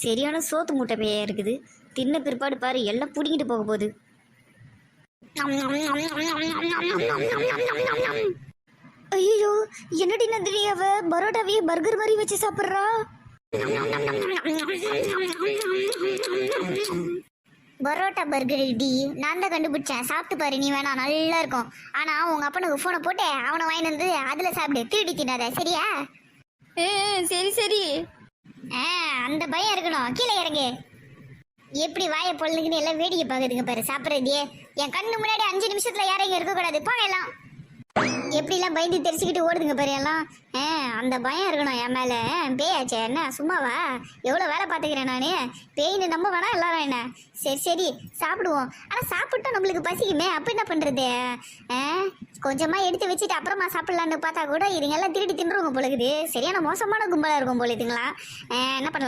சரியான சோத்து மூட்டை பேயா இருக்குது. தின்ன பிற்பாடு பாரு எல்லாம் பிடிங்கிட்டு போக போகுது. ஐயோ, என்னடி நந்தினி அவ பரோட்டாவையே பர்கர் மாதிரி வச்சு சாப்பிட்றா. பரோட்டா பர்கர் டி நான் தான் கண்டுபிடிச்சேன். சாப்பிட்டு பாரு நீ வேணா, நல்லா இருக்கும். ஆனா உங்க அப்பனுக்கு போனை போட்டு அவனை வாங்கிட்டு வந்து அதுல சாப்பிடு, திருடி தின்னாத சரியா? சரி சரி. அந்த பயம் இருக்கணும். கீழே இறங்கு. எப்படி வாயை பொழுதுக்குன்னு எல்லாம் வேடிக்கை பார்க்குதுங்க பாரு சாப்பிட்றதே. என் கண்ணு முன்னாடி 5 நிமிஷத்துல யாரும் இருக்கக்கூடாது. போங்க எல்லாம். எப்படிலாம் பயந்து தெரிச்சுக்கிட்டு ஓடுதுங்க பாரு எல்லாம். அந்த பயம் இருக்கணும் என் மேலே. பேயாச்சே என்ன சும்மாவா? எவ்வளோ வேலை பார்த்துக்கிறேன் நான். பேயின்னு நம்ப வேணா எல்லாரும் என்ன. சரி சரி சாப்பிடுவோம். ஆனால் சாப்பிட்டா நம்மளுக்கு பசிக்குமே, அப்போ என்ன பண்ணுறது? கொஞ்சமாக எடுத்து வச்சுட்டு அப்புறமா சாப்பிட்லான்னு பார்த்தா கூட இதுங்கெல்லாம் திருடி தின்றுவங்க போலக்குது. சரியான மோசமான கும்பலாக இருக்கும் போல இதுங்களா. என்ன பண்ணலாம்?